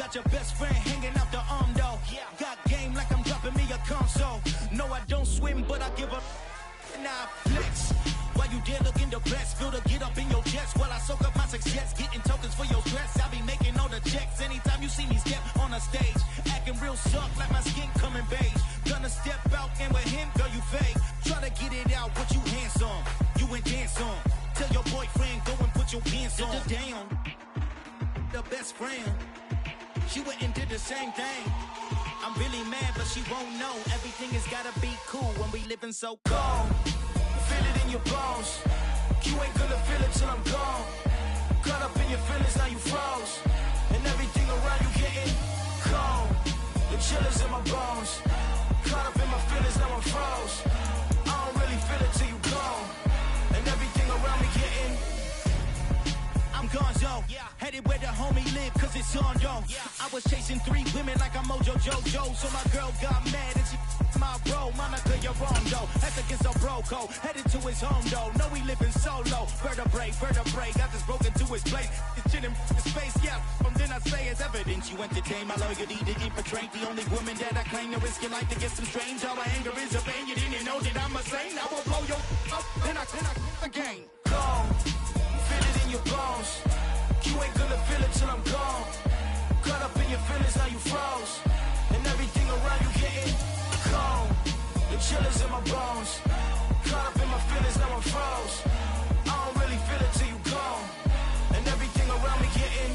got your best friend hanging out the arm though. Got game like I'm dropping me a console. No, I don't swim, but I give up. Nah, flex. Why you dare look in the best? Feel to get up in your chest while I soak up my success. Getting tokens for your stress. I be making all the checks anytime you see me step on a stage. Acting real suck like my skin coming beige. Gonna step out and with him, girl, you fake. Try to get it out, but you handsome. You ain't dance on. Tell your boyfriend, go and put your pants on. Damn, the best friend. She went and did the same thing. I'm really mad, but she won't know. Everything has gotta be cool when we living so cold. Feel it in your bones. You ain't gonna feel it till I'm gone. Caught up in your feelings, now you froze. And everything around you getting cold. The chill is in my bones. Caught up in my feelings, now I'm froze. I don't really feel it till you gone. And everything around me getting I'm gonzo, headed where the homie live, cause it's on, yo. I was chasing 3 women like I'm Mojo Jojo, so my girl got mad and she my bro. Monica, you're wrong, though. That's against a bro code. Headed to his home, though. No, we living solo. Vertebrae, got this broken to his place. It's chilling his face, yeah. From then I say it's evidence you entertain my loyalty to infiltrate. The only woman that I claim to risk your life to get some strange. All my anger is a pain. You didn't know that I'm a saint. I will blow your up, then I again. Gone. Feel it in your bones. You ain't gonna feel it till I'm gone. Caught up in your feelings, now you froze. And everything around you getting cold. The chill is in my bones. Caught up in my feelings, now I'm froze. I don't really feel it till you gone. And everything around me getting.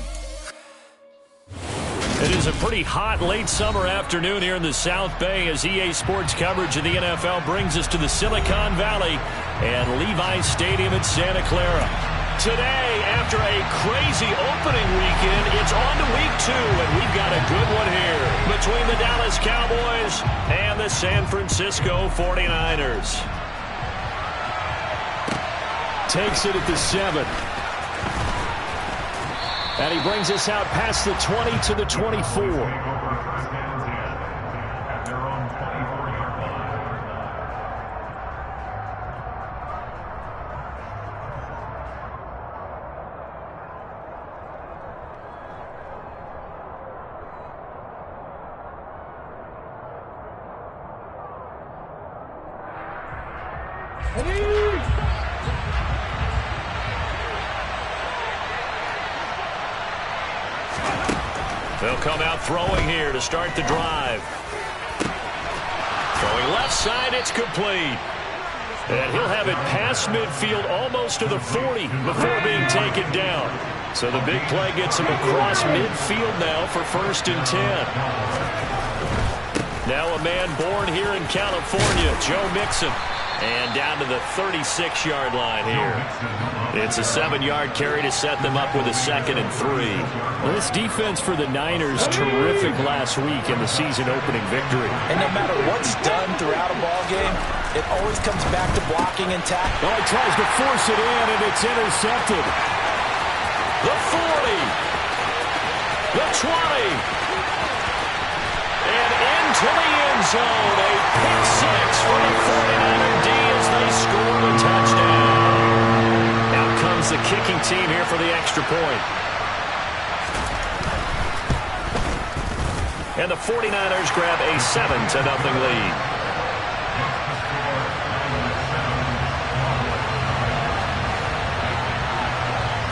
It is a pretty hot late summer afternoon here in the South Bay as EA Sports coverage of the NFL brings us to the Silicon Valley and Levi's Stadium in Santa Clara. Today, after a crazy opening weekend, it's on to week 2, and we've got a good one here between the Dallas Cowboys and the San Francisco 49ers. Takes it at the 7. And he brings us out past the 20 to the 24. They'll come out throwing here to start the drive. Throwing left side, it's complete. And he'll have it past midfield almost to the 40 before being taken down. So the big play gets him across midfield now for 1st and 10. Now a man born here in California, Joe Mixon. And down to the 36-yard line here. It's a 7-yard carry to set them up with a 2nd and 3. Well, this defense for the Niners, terrific last week in the season-opening victory. And no matter what's done throughout a ball game, it always comes back to blocking and tackling. Oh, he tries to force it in, and it's intercepted. The 40. The 20. And into the end zone, a pick 6 for the 49er D as they score the touchdown. Out comes the kicking team here for the extra point. And the 49ers grab a 7-0 lead.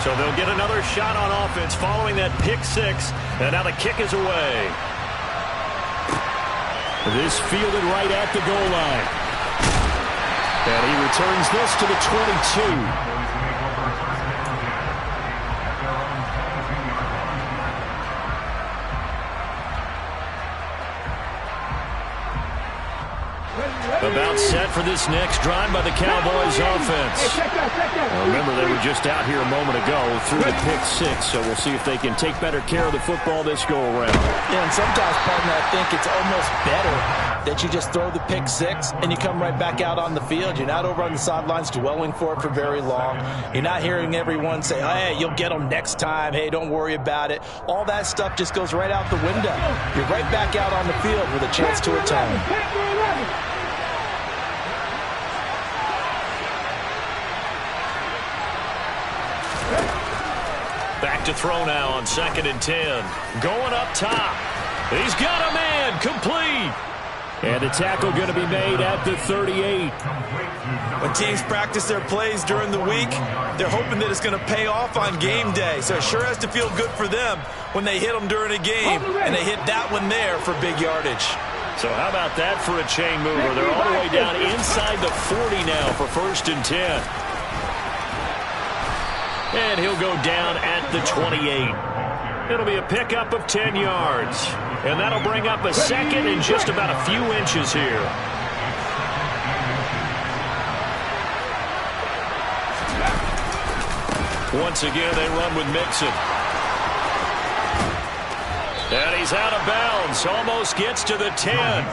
So they'll get another shot on offense following that pick 6, and now the kick is away. This fielded right at the goal line. And he returns this to the 22. About set for this next drive by the Cowboys offense. Well, remember, they were just out here a moment ago through the pick 6, so we'll see if they can take better care of the football this go-around. Yeah, and sometimes, partner, I think it's almost better that you just throw the pick 6 and you come right back out on the field. You're not over on the sidelines dwelling for it for very long. You're not hearing everyone say, hey, you'll get them next time. Hey, don't worry about it. All that stuff just goes right out the window. You're right back out on the field with a chance to atone. Back back to throw now on 2nd and 10. Going up top. He's got a man. Complete. And the tackle going to be made at the 38. When teams practice their plays during the week, they're hoping that it's going to pay off on game day. So it sure has to feel good for them when they hit them during a game, and they hit that one there for big yardage. So how about that for a chain mover? They're all the way down inside the 40 now for 1st and 10. And he'll go down at the 28. It'll be a pickup of 10 yards. And that'll bring up a 2nd and just about a few inches here. Once again, they run with Mixon. And he's out of bounds. Almost gets to the 10.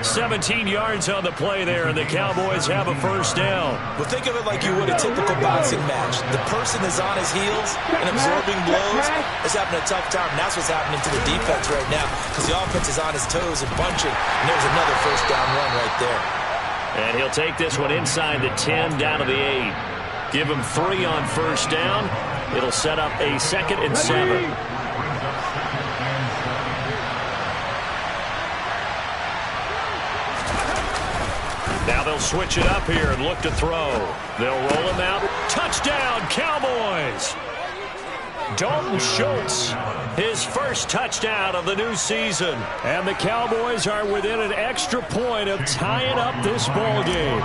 17 yards on the play there, and the Cowboys have a 1st down. Well, think of it like you would a typical boxing match. The person is on his heels and absorbing blows is having a tough time. And that's what's happening to the defense right now, because the offense is on his toes and bunching. And there's another 1st down run right there. And he'll take this one inside the 10 down to the 8. Give him 3 on 1st down. It'll set up a 2nd and 7. Now they'll switch it up here and look to throw. They'll roll him out. Touchdown, Cowboys! Dalton Schultz, his 1st touchdown of the new season. And the Cowboys are within an extra point of tying up this ball game.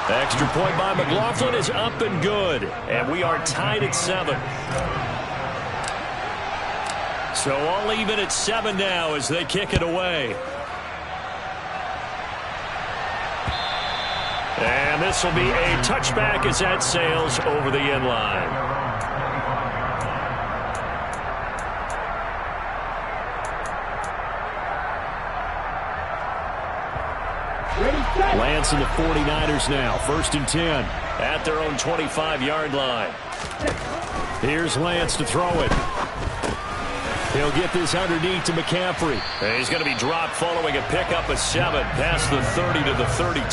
Extra point by McLaughlin is up and good. And we are tied at 7. So all even at 7 now as they kick it away. And this will be a touchback as that sails over the end line. Lance and the 49ers now. 1st and 10 at their own 25-yard line. Here's Lance to throw it. He'll get this underneath to McCaffrey. And he's going to be dropped following a pickup of 7 past the 30 to the 32.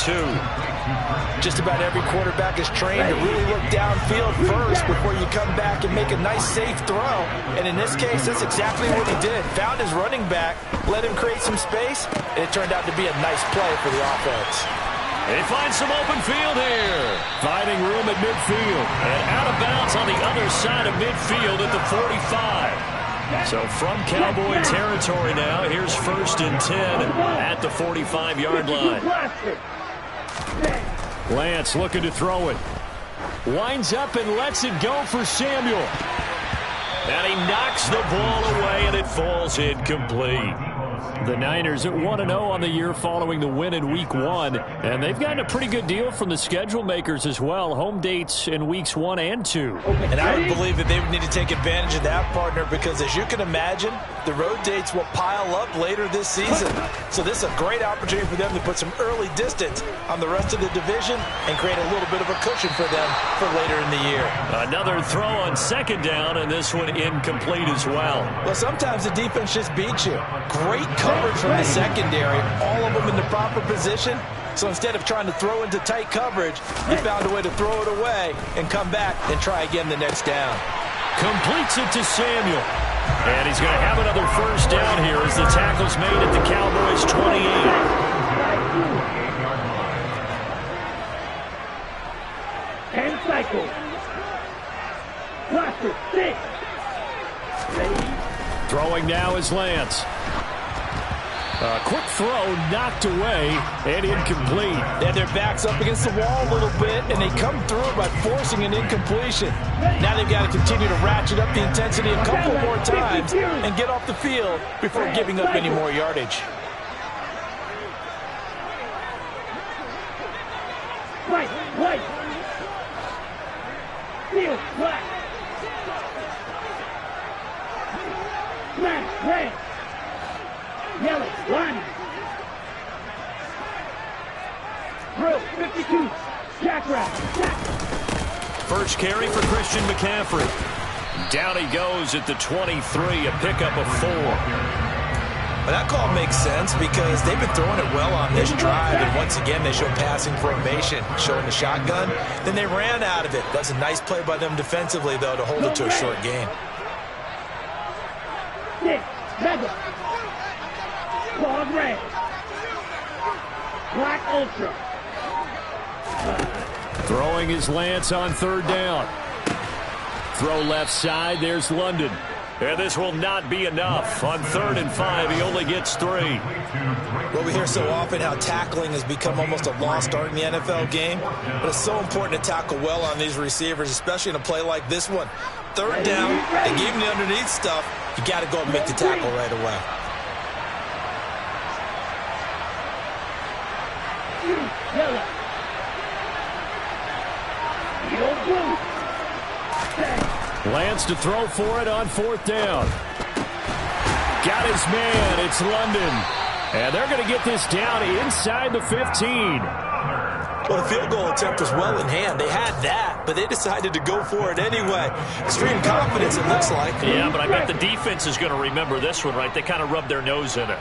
Just about every quarterback is trained to really look downfield first before you come back and make a nice, safe throw. And in this case, that's exactly what he did. Found his running back, let him create some space, and it turned out to be a nice play for the offense. They find some open field here. Finding room at midfield. And out of bounds on the other side of midfield at the 45. So from Cowboy territory now, here's 1st and 10 at the 45-yard line. Lance looking to throw it. Winds up and lets it go for Samuel. And he knocks the ball away, and it falls incomplete. The Niners at 1-0 on the year following the win in Week 1. And they've gotten a pretty good deal from the schedule makers as well. Home dates in Weeks 1 and 2. And I would believe that they would need to take advantage of that, partner, because as you can imagine, the road dates will pile up later this season. So this is a great opportunity for them to put some early distance on the rest of the division and create a little bit of a cushion for them for later in the year. Another throw on 2nd down, and this one incomplete as well. Well, sometimes the defense just beats you. Great coverage from the secondary, all of them in the proper position. So instead of trying to throw into tight coverage, you found a way to throw it away and come back and try again the next down. Completes it to Samuel. And he's going to have another 1st down here as the tackle's made at the Cowboys' 28. And cycle. Cluster 6. Throwing now is Lance. A quick throw knocked away and incomplete. And their back's up against the wall a little bit, and they come through by forcing an incompletion. Now they've got to continue to ratchet up the intensity a couple more times and get off the field before giving up any more yardage. Right. Field, black. Smash, red. Yellow, one. Drill, 52. Jackrabbit. First carry for Christian McCaffrey. Down he goes at the 23, a pickup of 4. But that call makes sense because they've been throwing it well on this drive, and once again they show passing formation, showing the shotgun. Then they ran out of it. That's a nice play by them defensively, though, to hold it to a short gain. Mega. Claws red. Black Ultra. Throwing his Lance on third down. Throw left side. There's London. And this will not be enough. On 3rd and 5, he only gets 3. Well, we hear so often how tackling has become almost a lost art in the NFL game. But it's so important to tackle well on these receivers, especially in a play like this one. 3rd down, they gave him the underneath stuff. You got to go and make the tackle right away. Lance to throw for it on 4th down. Got his man. It's London. And they're going to get this down inside the 15. Well, the field goal attempt was well in hand. They had that, but they decided to go for it anyway. Extreme confidence, it looks like. Yeah, but I bet the defense is going to remember this one, right? They kind of rubbed their nose in it.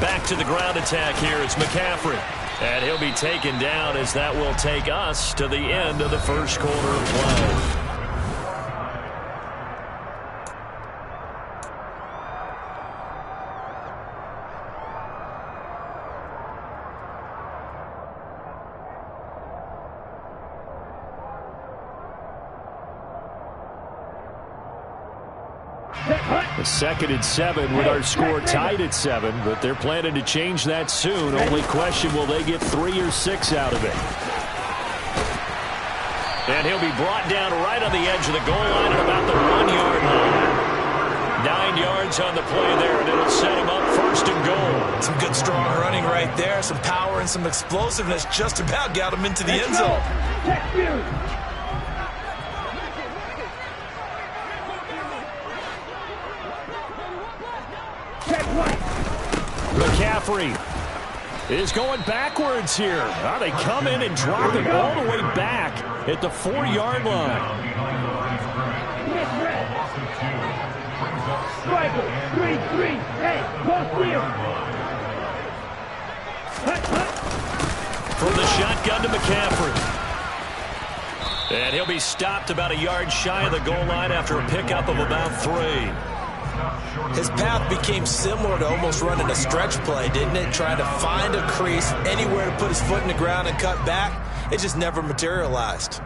Back to the ground attack here. It's McCaffrey. And he'll be taken down as that will take us to the end of the first quarter of play. A 2nd and 7 with our score tied at 7, but they're planning to change that soon. Only question, will they get 3 or 6 out of it? And he'll be brought down right on the edge of the goal line at about the 1-yard line. 9 yards on the play there, and it'll set him up 1st and goal. Some good strong running right there. Some power and some explosiveness just about got him into the end zone. McCaffrey is going backwards here. Oh, they come in and drop it all the way back at the 4-yard line. Striker, 3-3, hey, close here. From the shotgun to McCaffrey. And he'll be stopped about a yard shy of the goal line after a pickup of about 3. His path became similar to almost running a stretch play, didn't it? Trying to find a crease, anywhere to put his foot in the ground and cut back. It just never materialized.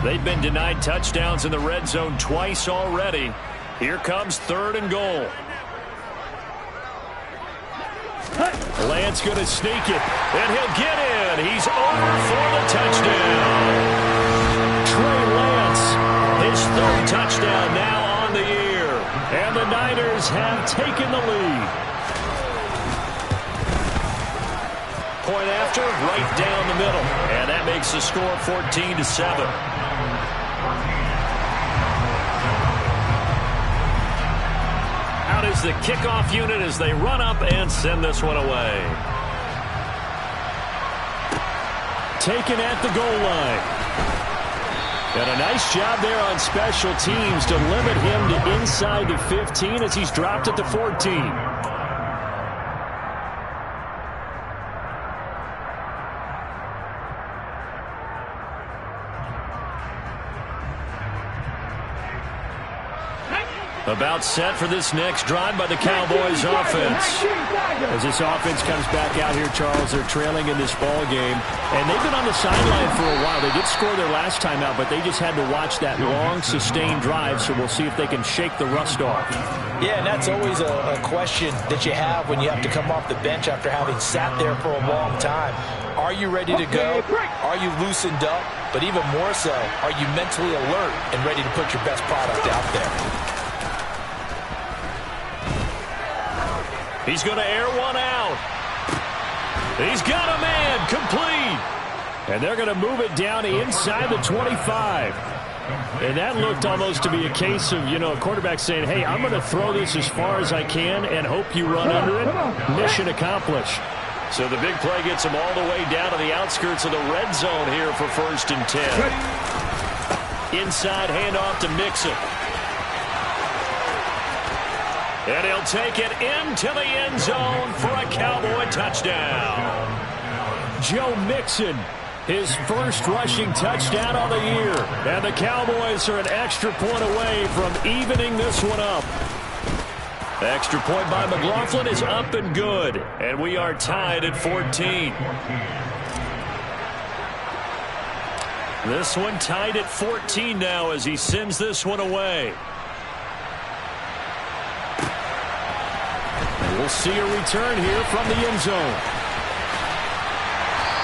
They've been denied touchdowns in the red zone twice already. Here comes 3rd and goal. Lance going to sneak it, and he'll get in. He's over for the touchdown. Trey Lance, his 3rd touchdown now on the year. And the Niners have taken the lead. Point after, right down the middle. And that makes the score 14-7. Out is the kickoff unit as they run up and send this one away. Taken at the goal line. And a nice job there on special teams to limit him to inside the 15 as he's dropped at the 14. About set for this next drive by the Cowboys offense. As this offense comes back out here, Charles, they're trailing in this ball game. And they've been on the sideline for a while. They did score their last time out, but they just had to watch that long, sustained drive, so we'll see if they can shake the rust off. Yeah, and that's always a question that you have when you have to come off the bench after having sat there for a long time. Are you ready to go? Are you loosened up? But even more so, are you mentally alert and ready to put your best product out there? He's going to air one out. He's got a man, complete. And they're going to move it down inside the 25. And that looked almost to be a case of, a quarterback saying, hey, I'm going to throw this as far as I can and hope you run under it. Mission accomplished. So the big play gets him all the way down to the outskirts of the red zone here for 1st and 10. Inside handoff to Mixon. And he'll take it into the end zone for a Cowboy touchdown. Joe Mixon, his first rushing touchdown of the year. And the Cowboys are an extra point away from evening this one up. The extra point by McLaughlin is up and good. And we are tied at 14. This one tied at 14 now as he sends this one away. And we'll see a return here from the end zone.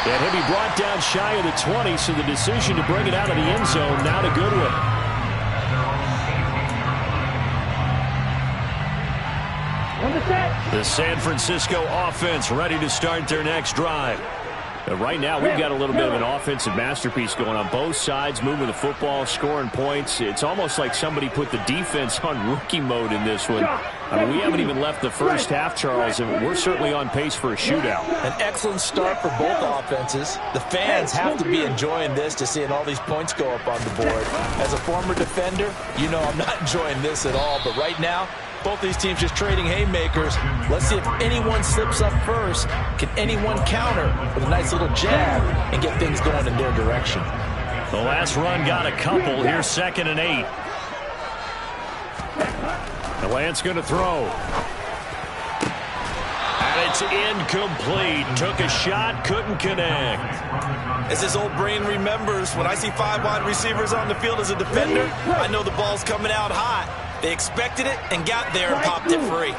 And he'll be brought down shy of the 20, so the decision to bring it out of the end zone, not a good one. The San Francisco offense ready to start their next drive. Right now, we've got a little bit of an offensive masterpiece going on both sides, moving the football, scoring points. It's almost like somebody put the defense on rookie mode in this one. I mean, we haven't even left the first half, Charles, and we're certainly on pace for a shootout. An excellent start for both offenses. The fans have to be enjoying this, to seeing all these points go up on the board. As a former defender, you know I'm not enjoying this at all, but right now, both these teams just trading haymakers. Let's see if anyone slips up first. Can anyone counter with a nice little jab and get things going in their direction? The last run got a couple. Here's 2nd and 8. And Lance going to throw. And it's incomplete. Took a shot, couldn't connect. As his old brain remembers, when I see 5 wide receivers on the field as a defender, I know the ball's coming out hot. They expected it and got there and popped it free.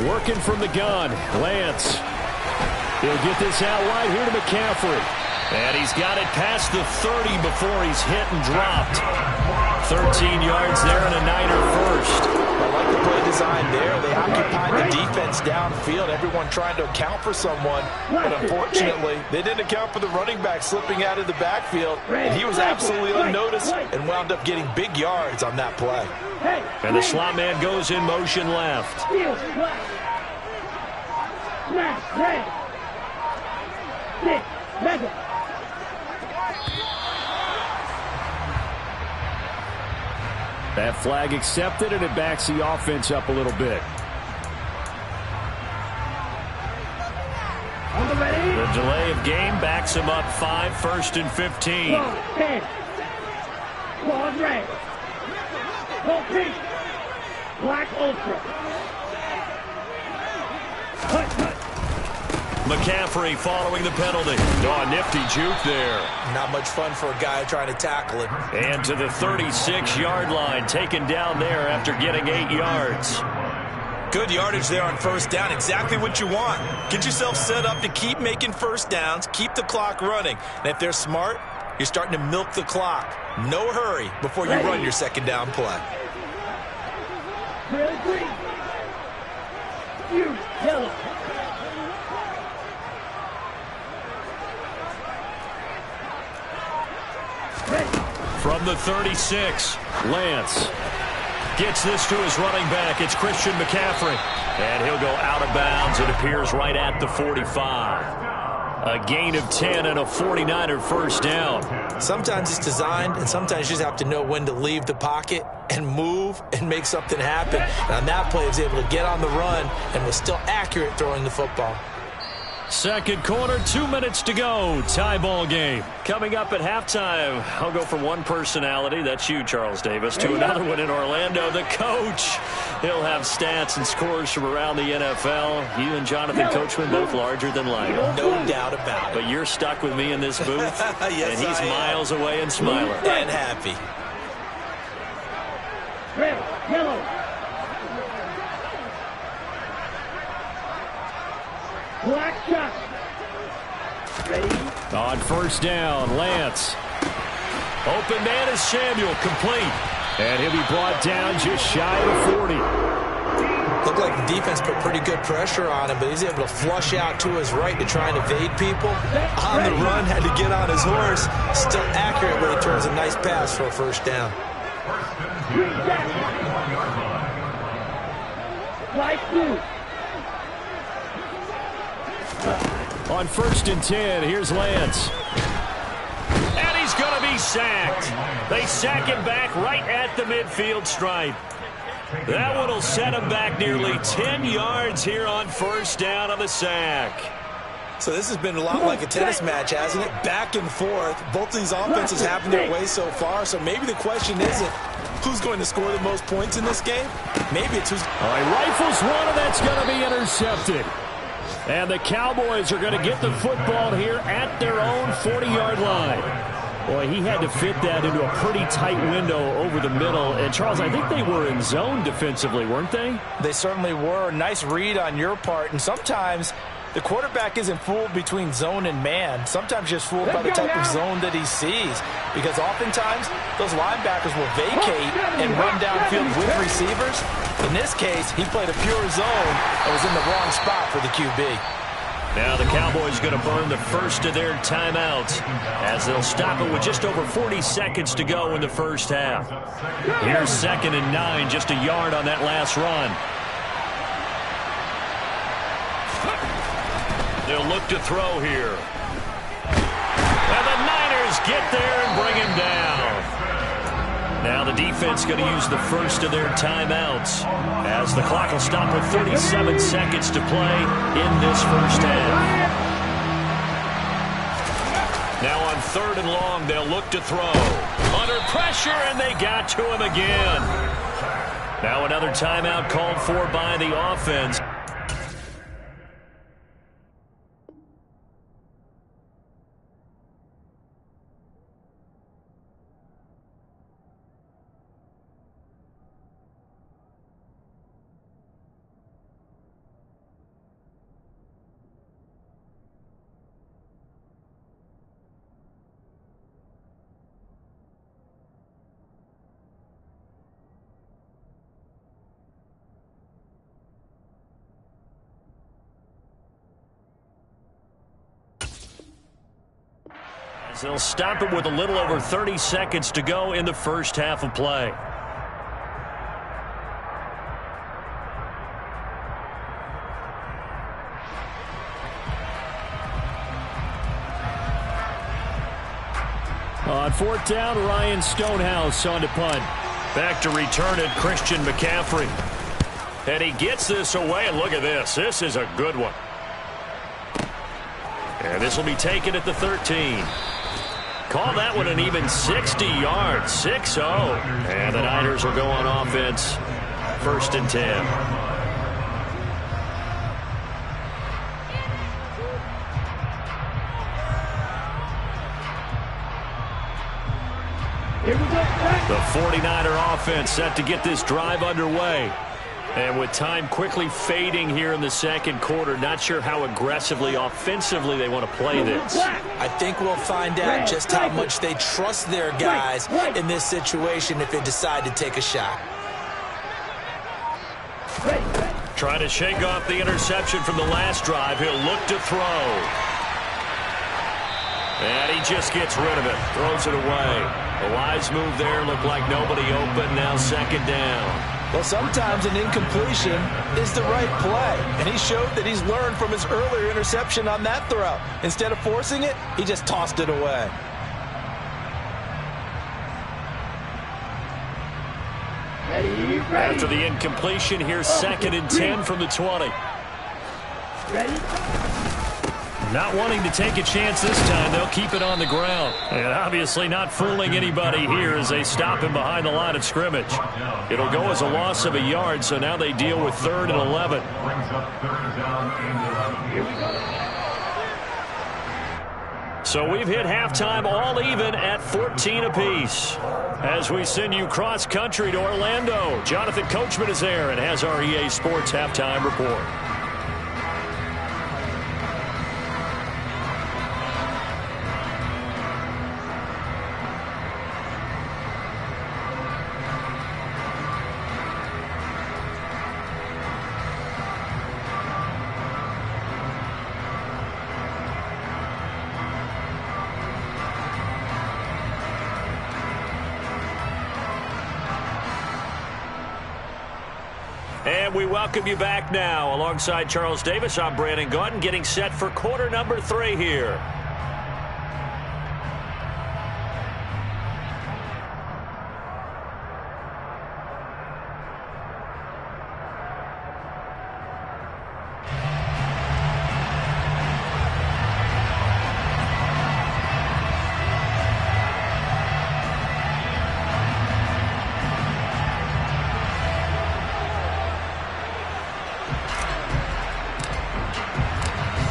Working from the gun, Lance. He'll get this out wide here to McCaffrey. And he's got it past the 30 before he's hit and dropped. 13 yards there and a Niner first. I like the play design there. They occupied the defense downfield, everyone trying to account for someone. But unfortunately, they didn't account for the running back slipping out of the backfield. And he was absolutely unnoticed and wound up getting big yards on that play. And the slot man goes in motion left. That flag accepted, and it backs the offense up a little bit. The delay of game backs him up 5, 1st and 15. Claws red. Gold pink. Black ultra. McCaffrey following the penalty. Oh, nifty juke there. Not much fun for a guy trying to tackle him. And to the 36-yard line, taken down there after getting 8 yards. Good yardage there on 1st down. Exactly what you want. Get yourself set up to keep making 1st downs, keep the clock running. And if they're smart, you're starting to milk the clock. No hurry before you run your 2nd down play. Red, green. You, yellow. From the 36, Lance gets this to his running back. It's Christian McCaffrey. And he'll go out of bounds. It appears right at the 45. A gain of 10 and a 49er first down. Sometimes it's designed, and sometimes you just have to know when to leave the pocket and move and make something happen. And on that play, he was able to get on the run and was still accurate throwing the football. Second quarter, 2 minutes to go. Tie ball game. Coming up at halftime, I'll go from one personality, that's you, Charles Davis, to another one in Orlando, the coach. He'll have stats and scores from around the NFL. You and Jonathan Coachman both larger than life. No doubt about it. But you're stuck with me in this booth, yes, and he's miles away and smiling. And happy. Red, yellow. Black shot. Ready? On 1st down, Lance. Open man is Samuel, complete. And he'll be brought down just shy of 40. Looked like the defense put pretty good pressure on him, but he's able to flush out to his right to try and evade people. On the run, had to get on his horse. Still accurate when he turns a nice pass for a 1st down. Green jacket. Light blue. On 1st and 10, here's Lance. And he's going to be sacked. They sack him back right at the midfield stripe. That one will set him back nearly 10 yards here on 1st down on the sack. So this has been a lot like a tennis match, hasn't it? Back and forth. Both of these offenses having their way so far. So maybe the question isn't who's going to score the most points in this game. Maybe it's who's... All right, rifles one, and that's going to be intercepted. And the Cowboys are going to get the football here at their own 40-yard line. Boy, he had to fit that into a pretty tight window over the middle. And, Charles, I think they were in zone defensively, weren't they? They certainly were. Nice read on your part. And sometimes the quarterback isn't fooled between zone and man. Sometimes just fooled by the type of zone that he sees. Because oftentimes, those linebackers will vacate and run downfield with receivers. In this case, he played a pure zone and was in the wrong spot for the QB. Now the Cowboys going to burn the first of their timeouts as they'll stop it with just over 40 seconds to go in the first half. Here's 2nd and 9, just a yard on that last run. They'll look to throw here. And the Niners get there and bring him down. Now the defense going to use the first of their timeouts as the clock will stop with 37 seconds to play in this first half. Now on 3rd and long, they'll look to throw. Under pressure, and they got to him again. Now another timeout called for by the offense. They'll stop it with a little over 30 seconds to go in the first half of play. On 4th down, Ryan Stonehouse on to punt. Back to return it, Christian McCaffrey. And he gets this away, and look at this. This is a good one. And this will be taken at the 13. Call that one an even 60 yards, 6-0. And the Niners will go on offense, 1st and 10. The 49er offense set to get this drive underway. And with time quickly fading here in the second quarter, not sure how aggressively, offensively they want to play this. I think we'll find out just how much they trust their guys in this situation if they decide to take a shot. Trying to shake off the interception from the last drive. He'll look to throw. And he just gets rid of it, throws it away. A wise move there, looked like nobody open, now 2nd down. Well, sometimes an incompletion is the right play. And he showed that he's learned from his earlier interception on that throw. Instead of forcing it, he just tossed it away. After the incompletion, here's 2nd and 10 from the 20. Not wanting to take a chance this time, they'll keep it on the ground. And obviously not fooling anybody here as they stop him behind the line of scrimmage. It'll go as a loss of a yard, so now they deal with 3rd and 11. So we've hit halftime all even at 14 apiece. As we send you cross-country to Orlando, Jonathan Coachman is there and has our EA Sports halftime report. And we welcome you back now. Alongside Charles Davis, I'm Brandon Gaudin, getting set for quarter number 3 here.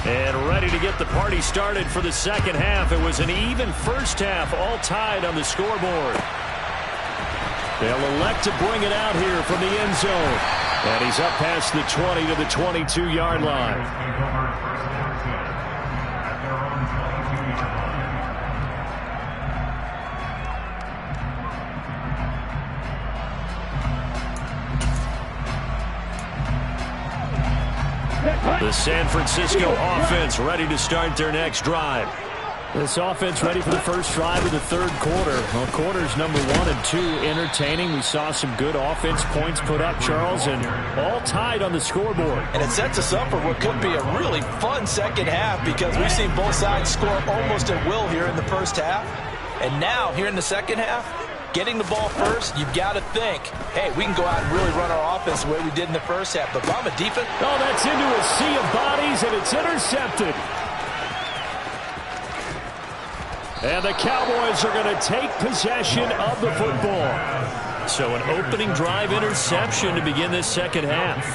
And ready to get the party started for the second half. It was an even first half, all tied on the scoreboard. They'll elect to bring it out here from the end zone. And he's up past the 20 to the 22-yard line. The San Francisco offense ready to start their next drive. This offense ready for the first drive of the third quarter. Well, quarters number 1 and 2 entertaining. We saw some good offense points put up, Charles, and all tied on the scoreboard. And it sets us up for what could be a really fun second half because we've seen both sides score almost at will here in the first half. And now, here in the second half, getting the ball first, you've got to think, hey, we can go out and really run our offense the way we did in the first half. But if I'm a defense... Oh, that's into a sea of bodies, and it's intercepted. And the Cowboys are going to take possession of the football. So an opening drive interception to begin this second half.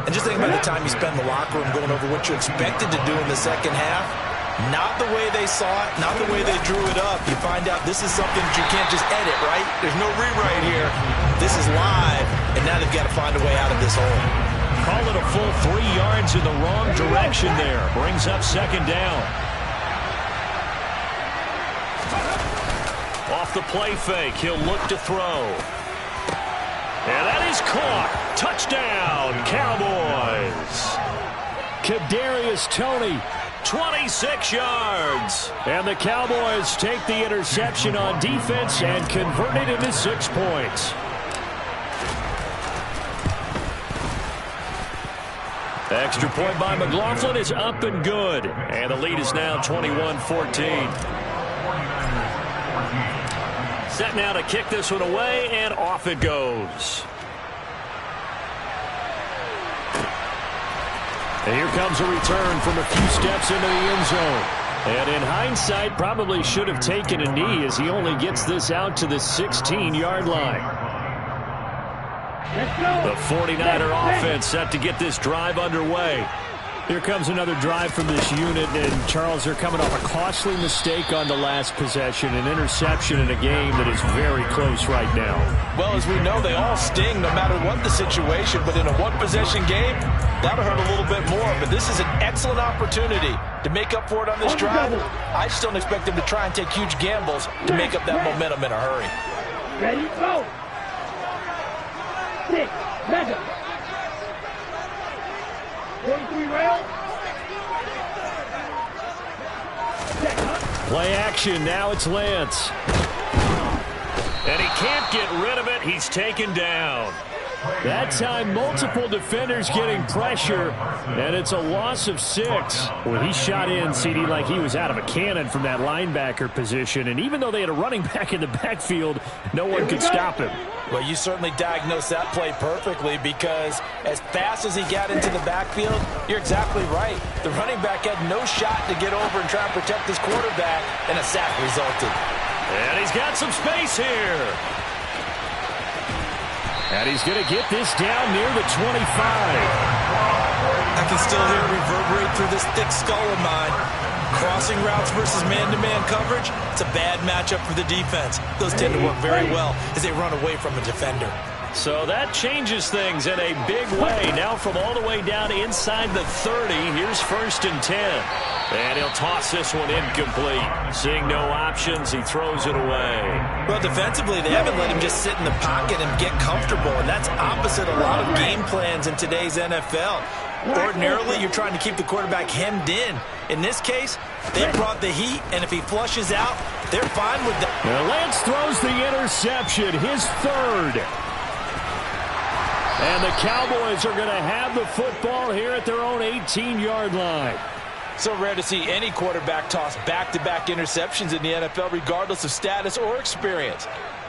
And just think about the time you spend in the locker room going over what you expected to do in the second half. Not the way they saw it, not the way they drew it up. You find out this is something that you can't just edit, right? There's no rewrite here. This is live, and now they've got to find a way out of this hole. Call it a full 3 yards in the wrong direction there. Brings up second down. Off the play fake, he'll look to throw. And that is caught. Touchdown, Cowboys. Kadarius Toney. 26 yards. And the Cowboys take the interception on defense and convert it into 6 points. Extra point by McLaughlin is up and good. And the lead is now 21-14. Set now to kick this one away, and off it goes. And here comes a return from a few steps into the end zone. And in hindsight, probably should have taken a knee as he only gets this out to the 16-yard line. The 49er offense set to get this drive underway. Here comes another drive from this unit, and Charles, they're coming off a costly mistake on the last possession, an interception in a game that is very close right now. Well, as we know, they all sting no matter what the situation, but in a one-possession game, that'll hurt a little bit more. But this is an excellent opportunity to make up for it on this drive. I just don't expect them to try and take huge gambles to make up that momentum in a hurry. Ready, go. 6, mega. 43 rail. Play action. Now it's Lance. And he can't get rid of it. He's taken down. That time, multiple defenders getting pressure, and it's a loss of 6. Well, he shot in, CD, like he was out of a cannon from that linebacker position, and even though they had a running back in the backfield, no one could stop him. Well, you certainly diagnosed that play perfectly because as fast as he got into the backfield, you're exactly right. The running back had no shot to get over and try and protect his quarterback, and a sack resulted. And he's got some space here. And he's going to get this down near the 25. I can still hear it reverberate through this thick skull of mine. Crossing routes versus man-to-man coverage, it's a bad matchup for the defense. Those tend to work very well as they run away from a defender. So that changes things in a big way. Now from all the way down inside the 30, here's 1st and 10. And he'll toss this one incomplete. Seeing no options, he throws it away. Well, defensively, they haven't let him just sit in the pocket and get comfortable, and that's opposite a lot of game plans in today's NFL. Ordinarily, you're trying to keep the quarterback hemmed in. In this case, they brought the heat, and if he flushes out, they're fine with that. Now Lance throws the interception, his 3rd. And the Cowboys are going to have the football here at their own 18-yard line. So rare to see any quarterback toss back-to-back interceptions in the NFL, regardless of status or experience.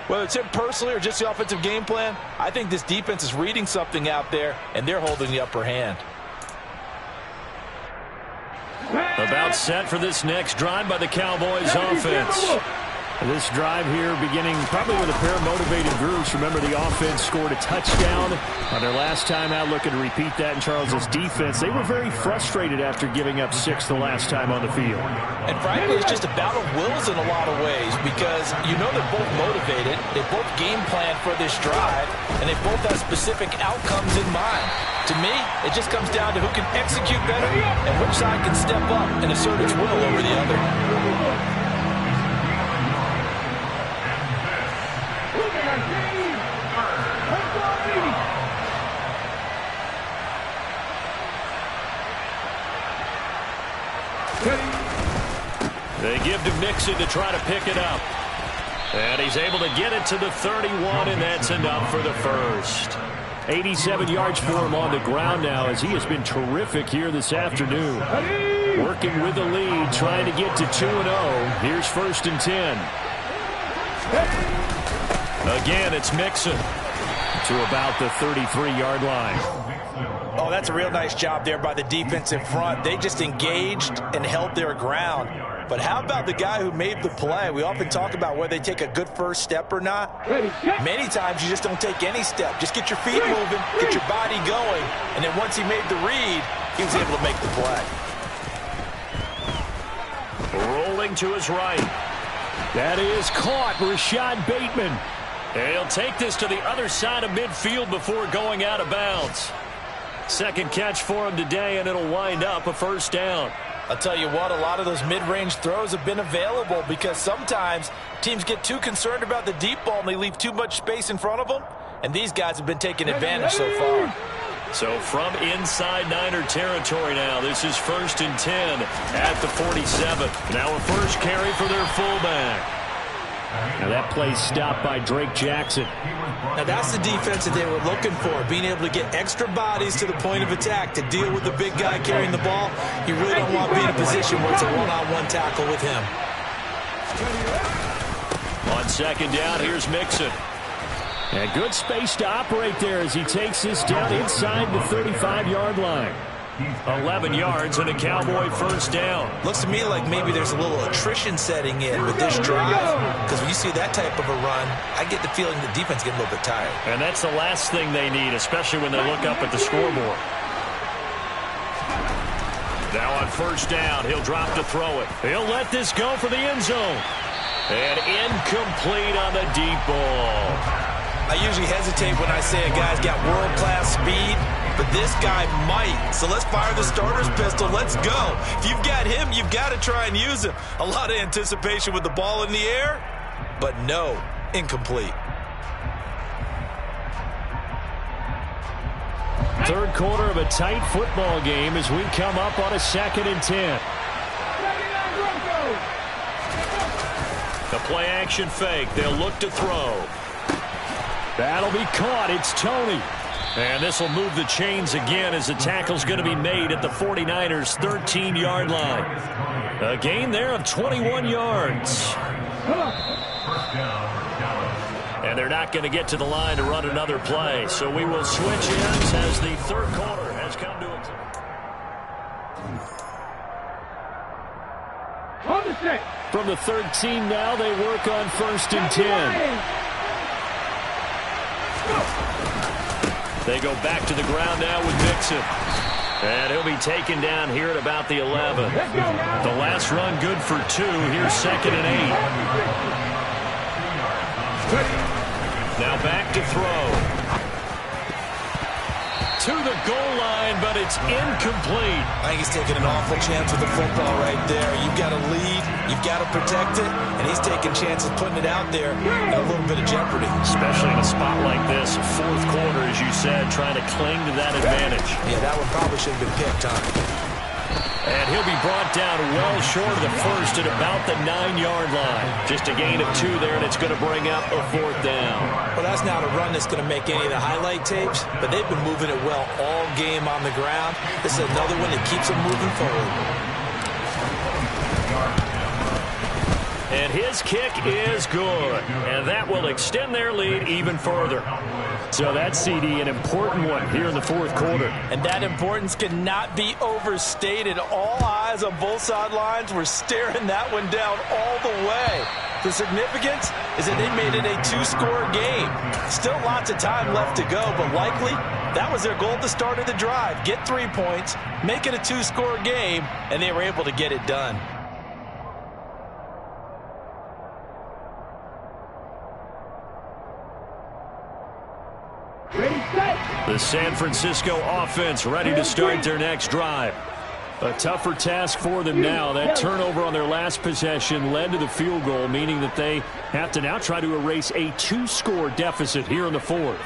Whether it's him personally or just the offensive game plan, I think this defense is reading something out there, and they're holding the upper hand. About set for this next drive by the Cowboys offense. This drive here beginning probably with a pair of motivated groups. Remember, the offense scored a touchdown on their last time out, looking to repeat that in Charles's defense. They were very frustrated after giving up 6 the last time on the field. And frankly, it's just a battle of wills in a lot of ways, because you know they're both motivated, they both game plan for this drive, and they both have specific outcomes in mind. To me, it just comes down to who can execute better and which side can step up and assert its will over the other. They give to Mixon to try to pick it up. And he's able to get it to the 31, and that's enough for the first. 87 yards for him on the ground now, as he has been terrific here this afternoon. Working with the lead, trying to get to 2-0. Here's 1st and 10. Again, it's Mixon to about the 33-yard line. Oh, that's a real nice job there by the defense in front. They just engaged and held their ground. But how about the guy who made the play? We often talk about whether they take a good first step or not. Many times you just don't take any step. Just get your feet moving, get your body going, and then once he made the read, he was able to make the play. Rolling to his right. That is caught. Rashad Bateman. And he'll take this to the other side of midfield before going out of bounds. Second catch for him today, and it'll wind up a 1st down. I'll tell you what, a lot of those mid-range throws have been available because sometimes teams get too concerned about the deep ball and they leave too much space in front of them, and these guys have been taking advantage so far. So from inside Niner territory now, this is 1st and 10 at the 47. Now a first carry for their fullback. Now that play stopped by Drake Jackson. Now that's the defense that they were looking for, being able to get extra bodies to the point of attack to deal with the big guy carrying the ball. You really don't want to be in a position where it's a one-on-one tackle with him. On 2nd down, here's Mixon. And good space to operate there as he takes this down inside the 35-yard line. 11 yards and a Cowboy 1st down. Looks to me like maybe there's a little attrition setting in with this drive, because when you see that type of a run, I get the feeling the defense getting a little bit tired. And that's the last thing they need, especially when they look up at the scoreboard. Now on 1st down, he'll drop to throw it. He'll let this go for the end zone. And incomplete on the deep ball. I usually hesitate when I say a guy's got world-class speed, but this guy might. So let's fire the starter's pistol. Let's go. If you've got him, you've got to try and use him. A lot of anticipation with the ball in the air, but no, incomplete. 3rd quarter of a tight football game as we come up on a 2nd and 10. The play action fake. They'll look to throw. That'll be caught. It's Tony. And this will move the chains again as the tackle's going to be made at the 49ers' 13-yard line. A gain there of 21 yards. And they're not going to get to the line to run another play. So we will switch ends as the 3rd quarter has come to a close. From the 13 now, they work on 1st and 10. They go back to the ground now with Mixon. And he'll be taken down here at about the 11. The last run good for 2. Here's 2nd and 8. Now back to throw. To the goal line, but it's incomplete. I think he's taking an awful chance with the football right there. You've got to lead, you've got to protect it, and he's taking chances putting it out there in a little bit of jeopardy. Especially in a spot like this, 4th quarter, as you said, trying to cling to that advantage. Yeah, that one probably should have been picked, huh? And he'll be brought down well short of the first at about the 9-yard line. Just a gain of 2 there, and it's going to bring up a 4th down. Well, that's not a run that's going to make any of the highlight tapes, but they've been moving it well all game on the ground. This is another one that keeps them moving forward. And his kick is good. And that will extend their lead even further. So that's, CD, an important one here in the 4th quarter. And that importance cannot be overstated. All eyes on both sidelines were staring that one down all the way. The significance is that they made it a 2-score game. Still lots of time left to go, but likely that was their goal at the start of the drive. Get 3 points, make it a 2-score game, and they were able to get it done. The San Francisco offense ready to start their next drive. A tougher task for them now. That turnover on their last possession led to the field goal, meaning that they have to now try to erase a 2-score deficit here in the 4th.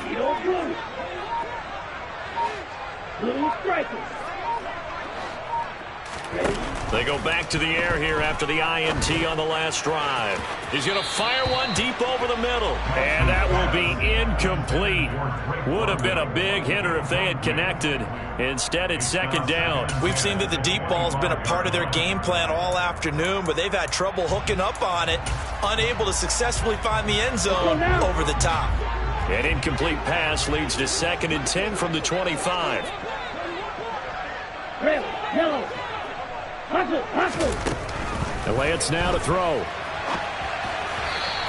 They go back to the air here after the INT on the last drive. He's going to fire one deep over the middle. And that will be incomplete. Would have been a big hitter if they had connected. Instead, it's 2nd down. We've seen that the deep ball's been a part of their game plan all afternoon, but they've had trouble hooking up on it, unable to successfully find the end zone over the top. An incomplete pass leads to 2nd and 10 from the 25. Red, yellow. The Lance now to throw.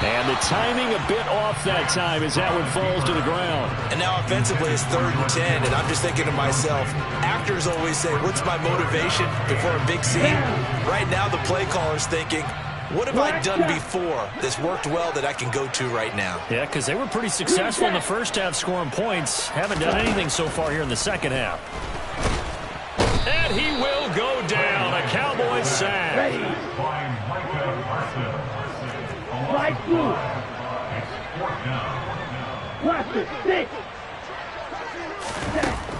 And the timing a bit off that time as that one falls to the ground. And now offensively it's 3rd and 10, and I'm just thinking to myself, actors always say, what's my motivation before a big scene? Right now the play caller's thinking, what have I done before that's worked well that I can go to right now? Yeah, because they were pretty successful in the first half scoring points. Haven't done anything so far here in the second half. And he will go down. A Cowboys sack. Right through.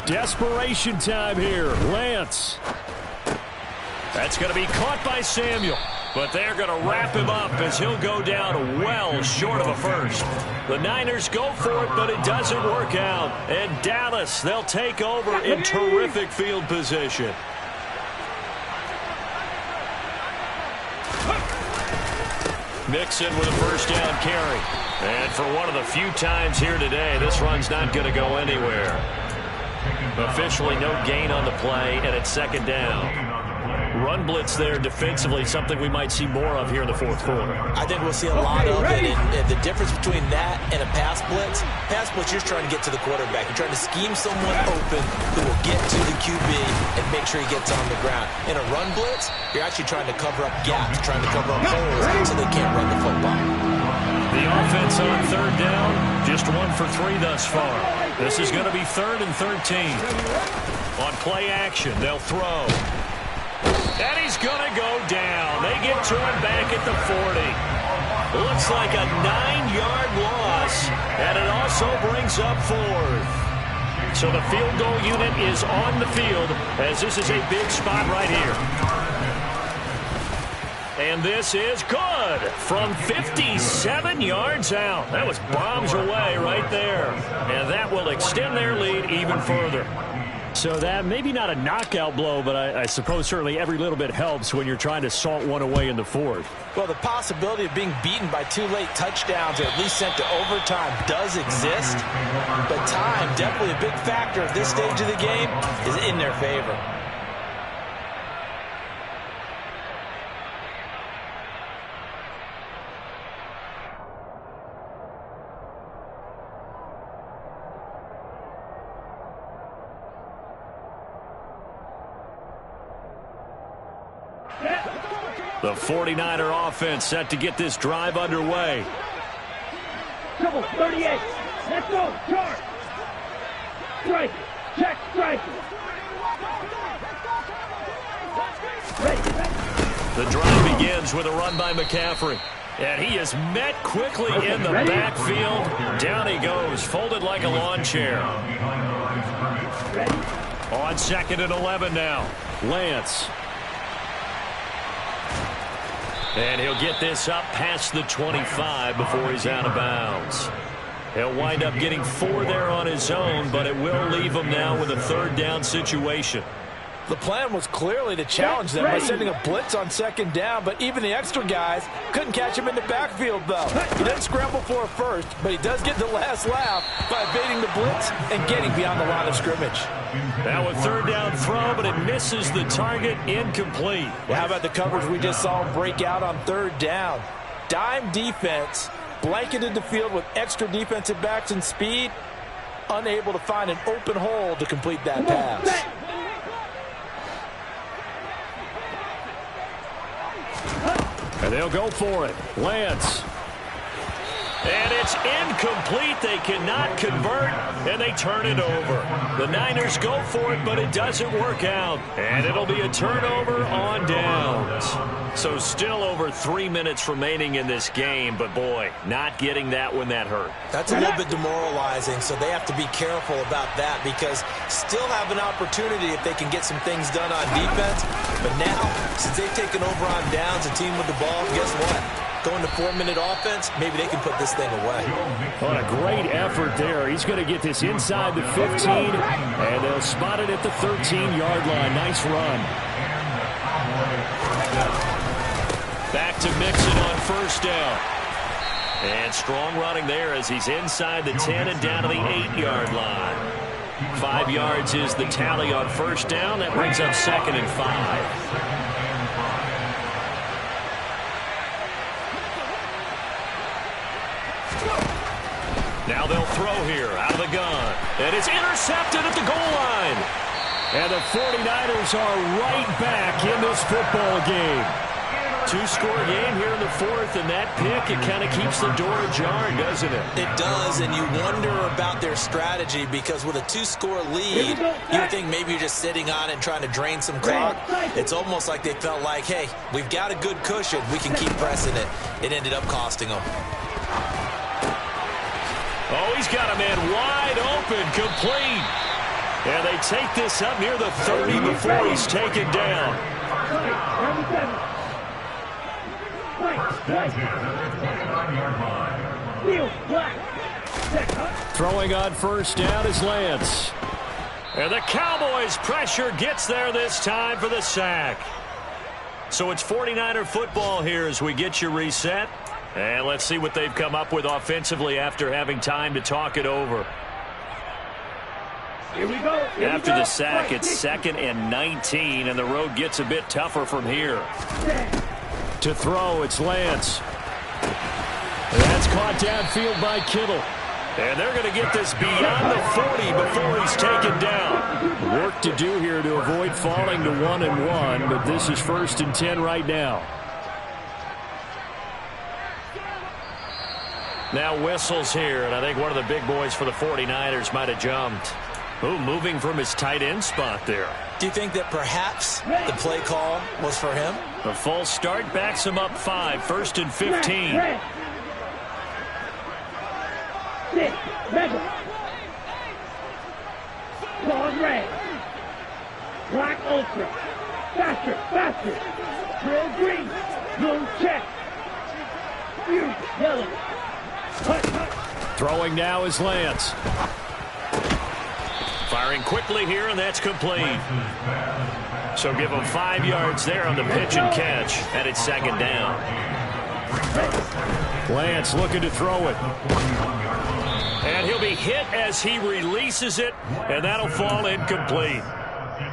Desperation time here. Lance. That's going to be caught by Samuel. But they're going to wrap him up as he'll go down well short of a first. The Niners go for it, but it doesn't work out. And Dallas, they'll take over in terrific field position. Mixon with a first down carry. And for one of the few times here today, this run's not going to go anywhere. Officially no gain on the play, and it's 2nd down. Run blitz there defensively, something we might see more of here in the 4th quarter. I think we'll see a lot of it, and the difference between that and a pass blitz, you're trying to get to the quarterback. You're trying to scheme someone open who will get to the QB and make sure he gets on the ground. In a run blitz, you're actually trying to cover up gaps, trying to cover up holes so they can't run the football. The offense on 3rd down, just 1 for 3 thus far. This is going to be 3rd and 13. On play action, they'll throw. And he's going to go down. They get to him back at the 40. Looks like a 9-yard loss, and it also brings up 4th. So the field goal unit is on the field as this is a big spot right here. And this is good from 57 yards out. That was bombs away right there. And that will extend their lead even further. So that maybe not a knockout blow, but I suppose certainly every little bit helps when you're trying to salt one away in the 4th. Well, the possibility of being beaten by 2 late touchdowns or at least sent to overtime does exist. But time, definitely a big factor at this stage of the game, is in their favor. The 49er offense set to get this drive underway. Double 38. Let's go. Charge. Strike. Check. Strike. The drive begins with a run by McCaffrey. And he is met quickly in the backfield. Down he goes, folded like a lawn chair. On 2nd and 11 now. Lance. And he'll get this up past the 25 before he's out of bounds. He'll wind up getting 4 there on his own, but it will leave him now with a 3rd down situation. The plan was clearly to challenge them by sending a blitz on 2nd down, but even the extra guys couldn't catch him in the backfield, though. He doesn't scramble for a first, but he does get the last laugh by evading the blitz and getting beyond the line of scrimmage. Now a 3rd down throw, but it misses the target, incomplete. Well, how about the coverage we just saw him break out on 3rd down? Dime defense, blanketed the field with extra defensive backs and speed, unable to find an open hole to complete that pass. And they'll go for it. Lance. And it's incomplete. They cannot convert, and they turn it over. The Niners go for it, but it doesn't work out. And it'll be a turnover on downs. So still over 3 minutes remaining in this game, but boy, not getting that when that hurt. That's a little bit demoralizing, so they have to be careful about that because still have an opportunity if they can get some things done on defense. But now, since they've taken over on downs, a team with the ball, guess what? Going to 4-minute offense, maybe they can put this thing away. What a great effort there. He's going to get this inside the 15, and they'll spot it at the 13-yard line. Nice run. Back to Mixon on 1st down. And strong running there as he's inside the 10 and down to the 8-yard line. 5 yards is the tally on 1st down. That brings up 2nd and 5. Now they'll throw here out of the gun. And it's intercepted at the goal line. And the 49ers are right back in this football game. 2-score game here in the 4th, and that pick, it kind of keeps the door ajar, doesn't it? It does, and you wonder about their strategy because with a 2-score lead, you would think maybe you're just sitting on it and trying to drain some clock. It's almost like they felt like, hey, we've got a good cushion. We can keep pressing it. It ended up costing them. Oh, he's got a man wide open, complete. And they take this up near the 30 before he's taken down. Throwing on 1st down is Lance. And the Cowboys' pressure gets there this time for the sack. So it's 49er football here as we get you reset. And let's see what they've come up with offensively after having time to talk it over. Here we go. After the sack, it's 2nd and 19, and the road gets a bit tougher from here. To throw, it's Lance. And that's caught downfield by Kittle. And they're going to get this beyond the 40 before he's taken down. Work to do here to avoid falling to 1-1, but this is 1st and 10 right now. Now whistles here, and I think one of the big boys for the 49ers might have jumped. Ooh, moving from his tight end spot there. Do you think that perhaps the play call was for him? The full start backs him up 5, 1st and 15. Claws red. Black ultra. Faster, faster. Drill green. Blue check. Yellow. Throwing now is Lance. Firing quickly here, and that's complete. So give him 5 yards there on the pitch and catch, and it's 2nd down. Lance looking to throw it. And he'll be hit as he releases it, and that'll fall incomplete.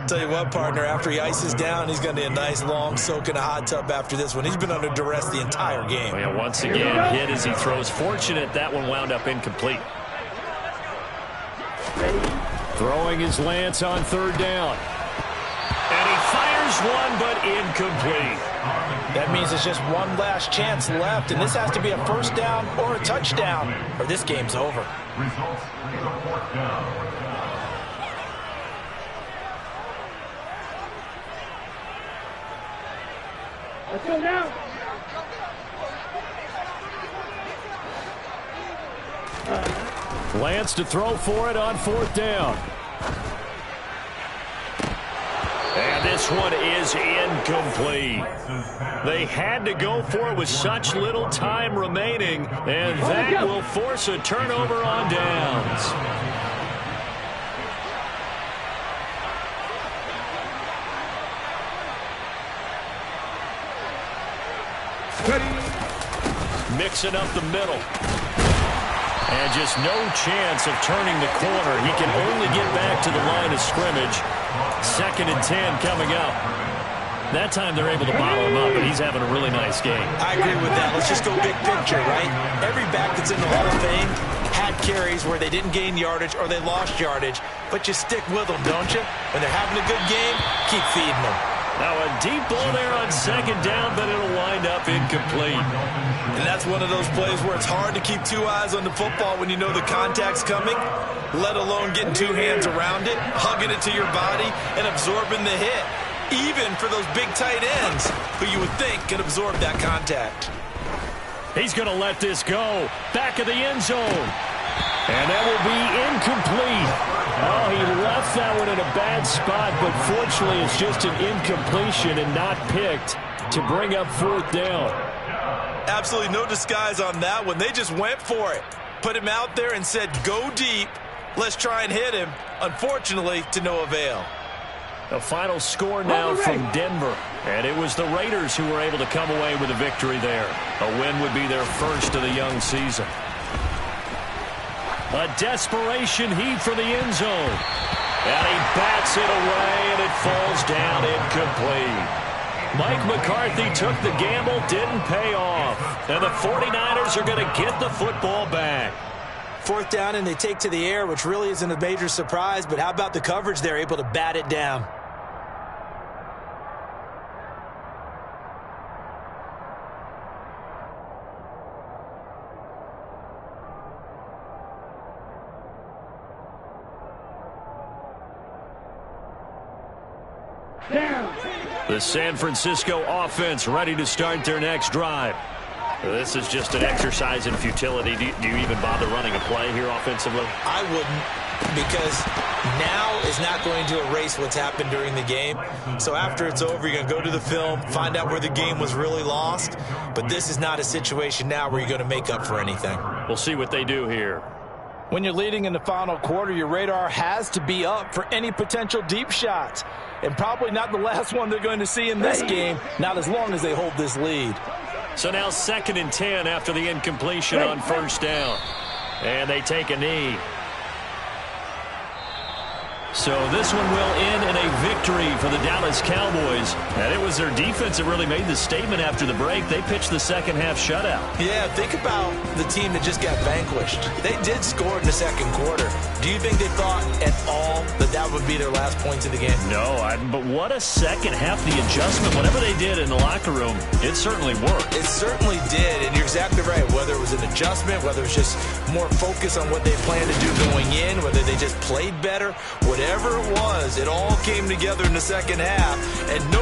Tell you what, partner, after he ices down, he's going to need a nice long soak in a hot tub after this one. He's been under duress the entire game. Well, once again, hit as he throws. Fortunate that one wound up incomplete. Throwing is Lance on 3rd down. And he fires one, but incomplete. That means there's just one last chance left, and this has to be a 1st down or a touchdown, or this game's over. Let's go now. Lance to throw for it on 4th down. And this one is incomplete. They had to go for it with such little time remaining, and that will force a turnover on downs. Mixing up the middle. And just no chance of turning the corner. He can only get back to the line of scrimmage. 2nd and 10 coming up. That time they're able to bottle him up, and he's having a really nice game. I agree with that. Let's just go big picture, right? Every back that's in the Hall of Fame had carries where they didn't gain yardage or they lost yardage, but you stick with them, don't you? When they're having a good game, keep feeding them. Now a deep ball there on 2nd down, but it'll wind up incomplete. And that's one of those plays where it's hard to keep 2 eyes on the football when you know the contact's coming, let alone getting 2 hands around it, hugging it to your body, and absorbing the hit. Even for those big tight ends who you would think can absorb that contact. He's going to let this go. Back of the end zone. And that will be incomplete. Oh, he left that one in a bad spot, but fortunately it's just an incompletion and not picked to bring up 4th down. Absolutely no disguise on that one. They just went for it. Put him out there and said, go deep. Let's try and hit him. Unfortunately, to no avail. The final score now from Denver. And it was the Raiders who were able to come away with a victory there. A win would be their first of the young season. A desperation heave for the end zone. And he bats it away, and it falls down incomplete. Mike McCarthy took the gamble, didn't pay off. And the 49ers are going to get the football back. 4th down, and they take to the air, which really isn't a major surprise. But how about the coverage? They're able to bat it down. The San Francisco offense ready to start their next drive. This is just an exercise in futility. Do you even bother running a play here offensively? I wouldn't, because now is not going to erase what's happened during the game. So after it's over, you're going to go to the film, find out where the game was really lost. But this is not a situation now where you're going to make up for anything. We'll see what they do here. When you're leading in the final quarter, your radar has to be up for any potential deep shots. And probably not the last one they're going to see in this game, not as long as they hold this lead. So now 2nd and 10 after the incompletion on 1st down. And they take a knee. So this one will end in a victory for the Dallas Cowboys. And it was their defense that really made the statement after the break. They pitched the second half shutout. Yeah, think about the team that just got vanquished. They did score in the 2nd quarter. Do you think they thought at all that that would be their last points of the game? No, but what a second half. The adjustment, whatever they did in the locker room, it certainly worked. It certainly did, and you're exactly right. Whether it was an adjustment, whether it was just more focus on what they planned to do going in, whether they just played better, whatever it was, it all came together in the second half, and no